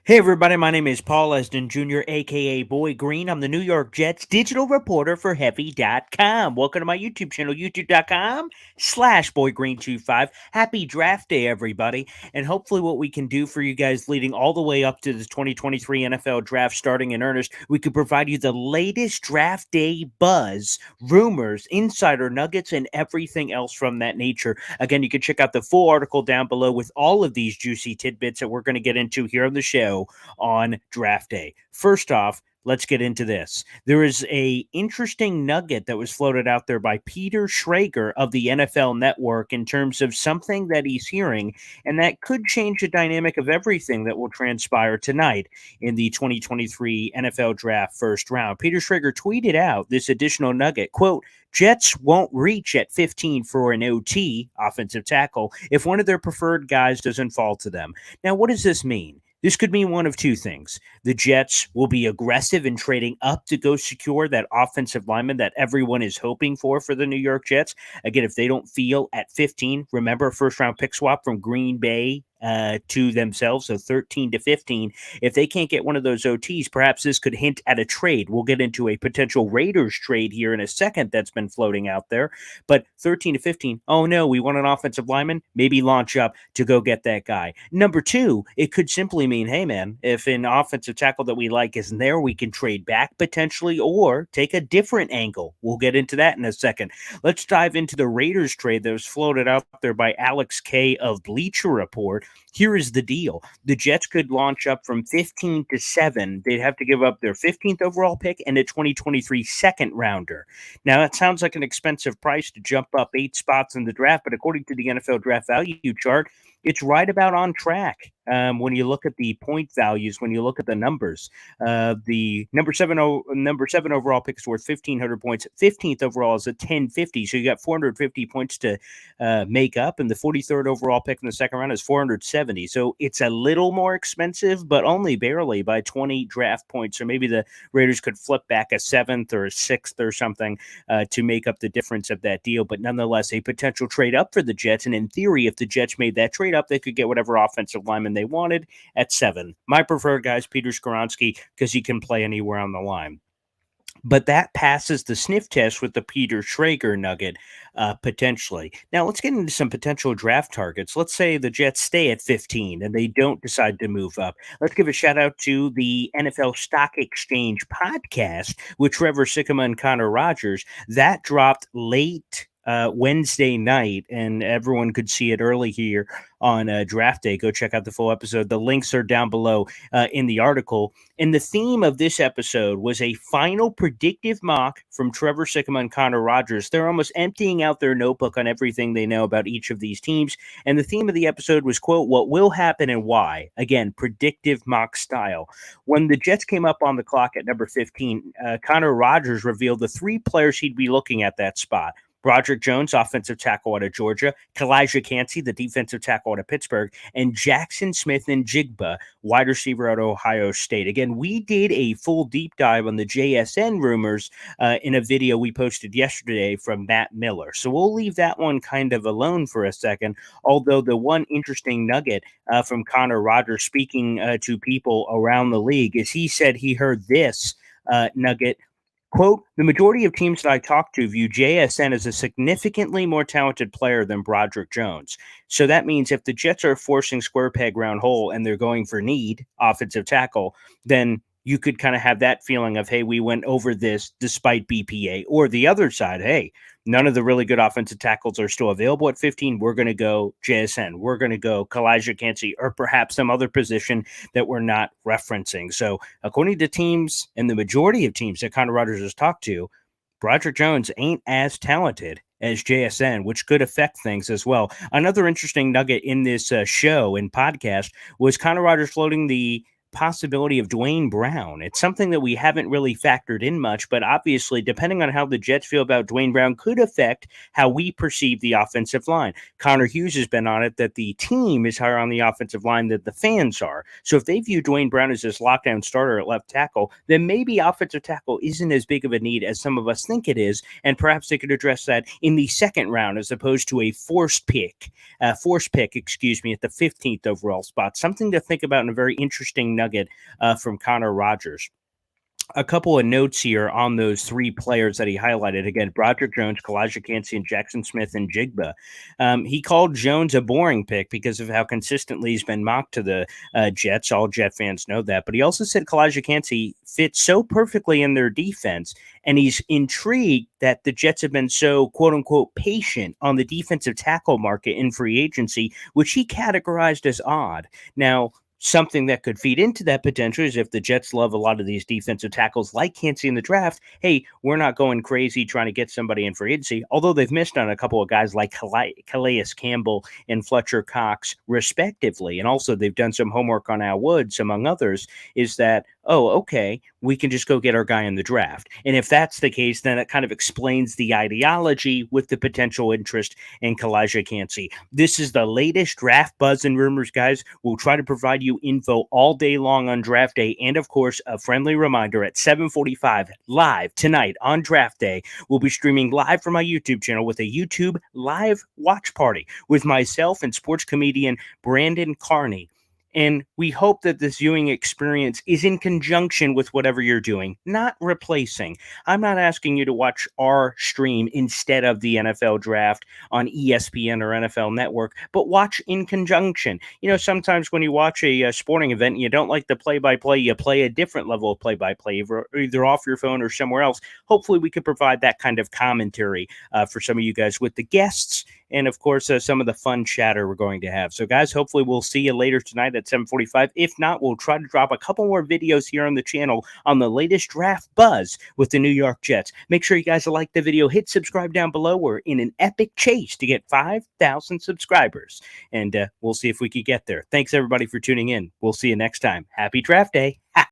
Hey everybody, my name is Paul Esden Jr., aka Boy Green. I'm the New York Jets digital reporter for Heavy.com. Welcome to my YouTube channel, youtube.com/BoyGreen25. Happy draft day, everybody. And hopefully what we can do for you guys leading all the way up to the 2023 NFL draft starting in earnest, we could provide you the latest draft day buzz, rumors, insider nuggets, and everything else from that nature. Again, you can check out the full article down below with all of these juicy tidbits that we're going to get into here on the show on draft day. First off, let's get into this. There is a interesting nugget that was floated out there by Peter Schrager of the NFL Network in terms of something that he's hearing, and that could change the dynamic of everything that will transpire tonight in the 2023 NFL Draft first round. Peter Schrager tweeted out this additional nugget, quote, Jets won't reach at 15 for an OT, offensive tackle, if one of their preferred guys doesn't fall to them. Now, what does this mean? This could mean one of two things. The Jets will be aggressive in trading up to go secure that offensive lineman that everyone is hoping for the New York Jets. Again, if they don't feel at 15, remember first round pick swap from Green Bay to themselves, so 13 to 15. If they can't get one of those OTs, perhaps this could hint at a trade. We'll get into a potential Raiders trade here in a second that's been floating out there. But 13 to 15, oh no, we want an offensive lineman, maybe launch up to go get that guy. Number two, it could simply mean, hey man, if an offensive tackle that we like isn't there, we can trade back potentially or take a different angle. We'll get into that in a second. Let's dive into the Raiders trade that was floated out there by Alex K of Bleacher Report. Here is the deal. The Jets could launch up from 15 to 7. They'd have to give up their 15th overall pick and a 2023 second rounder. Now, that sounds like an expensive price to jump up 8 spots in the draft, but according to the NFL draft value chart, it's right about on track. When you look at the point values, when you look at the numbers, the number seven overall pick is worth 1,500 points. 15th overall is a 1050, so you got 450 points to make up, and the 43rd overall pick in the second round is 470. So it's a little more expensive, but only barely by 20 draft points. So maybe the Raiders could flip back a seventh or a sixth or something to make up the difference of that deal. But nonetheless, a potential trade up for the Jets. And in theory, if the Jets made that trade up, they could get whatever offensive lineman they wanted at 7. My preferred guy is Peter Skoronski because he can play anywhere on the line. But that passes the sniff test with the Peter Schrager nugget, potentially. Now, let's get into some potential draft targets. Let's say the Jets stay at 15 and they don't decide to move up. Let's give a shout out to the NFL Stock Exchange podcast with Trevor Sikkema and Connor Rogers. That dropped late Wednesday night, and everyone could see it early here on draft day. Go check out the full episode. The links are down below in the article. And the theme of this episode was a final predictive mock from Trevor Sikkema and Connor Rogers. They're almost emptying out their notebook on everything they know about each of these teams. And the theme of the episode was, quote, what will happen and why. Again, predictive mock style. When the Jets came up on the clock at number 15, Connor Rogers revealed the 3 players he'd be looking at that spot. Broderick Jones, offensive tackle out of Georgia, Kalijah Cansey, the defensive tackle out of Pittsburgh, and Jackson Smith and Jigba, wide receiver out of Ohio State. Again, we did a full deep dive on the JSN rumors in a video we posted yesterday from Matt Miller. So we'll leave that one kind of alone for a second, although the one interesting nugget from Connor Rogers speaking to people around the league is he said he heard this nugget. Quote, the majority of teams that I talk to view JSN as a significantly more talented player than Broderick Jones. So that means if the Jets are forcing square peg round hole and they're going for need, offensive tackle, then you could kind of have that feeling of, hey, we went over this despite BPA. Or the other side, hey, none of the really good offensive tackles are still available at 15. We're going to go JSN. We're going to go Kalijah Cansey or perhaps some other position that we're not referencing. So according to teams and the majority of teams that Connor Rogers has talked to, Broderick Jones ain't as talented as JSN, which could affect things as well. Another interesting nugget in this show and podcast was Connor Rogers floating the possibility of Dwayne Brown. It's something that we haven't really factored in much, but obviously, depending on how the Jets feel about Dwayne Brown, could affect how we perceive the offensive line. Connor Hughes has been on it that the team is higher on the offensive line than the fans are. So if they view Dwayne Brown as this lockdown starter at left tackle, then maybe offensive tackle isn't as big of a need as some of us think it is, and perhaps they could address that in the second round as opposed to a forced pick, excuse me, at the 15th overall spot. Something to think about, and a very interesting nugget from Connor Rogers. A couple of notes here on those three players that he highlighted. Again, Broderick Jones, Kalijah Kancey, and Jackson Smith and Jigba. He called Jones a boring pick because of how consistently he's been mocked to the Jets. All Jet fans know that. But he also said Kalijah Kancey fits so perfectly in their defense. And he's intrigued that the Jets have been so, quote unquote, patient on the defensive tackle market in free agency, which he categorized as odd. Now, something that could feed into that potential is if the Jets love a lot of these defensive tackles like Kancey in the draft, hey, we're not going crazy trying to get somebody in free agency, although they've missed on a couple of guys like Calais Campbell and Fletcher Cox, respectively. And also they've done some homework on Al Woods, among others, is that, oh, okay, we can just go get our guy in the draft. And if that's the case, then it kind of explains the ideology with the potential interest in Kalijah Kancey. This is the latest draft buzz and rumors, guys. We'll try to provide you info all day long on draft day. And of course, a friendly reminder at 7:45 live tonight on draft day, we'll be streaming live from my YouTube channel with a YouTube live watch party with myself and sports comedian Brandon Carney. And we hope that this viewing experience is in conjunction with whatever you're doing, not replacing. I'm not asking you to watch our stream instead of the NFL draft on ESPN or NFL Network, but watch in conjunction. You know, sometimes when you watch a sporting event and you don't like the play by play, you play a different level of play by play, either off your phone or somewhere else. Hopefully, we could provide that kind of commentary for some of you guys with the guests and of course some of the fun chatter we're going to have. So guys, hopefully we'll see you later tonight at 7:45. If not, we'll try to drop a couple more videos here on the channel on the latest draft buzz with the New York Jets. Make sure you guys like the video, hit subscribe down below. We're in an epic chase to get 5,000 subscribers, and we'll see if we can get there. Thanks everybody for tuning in. We'll see you next time. Happy draft day. Ha!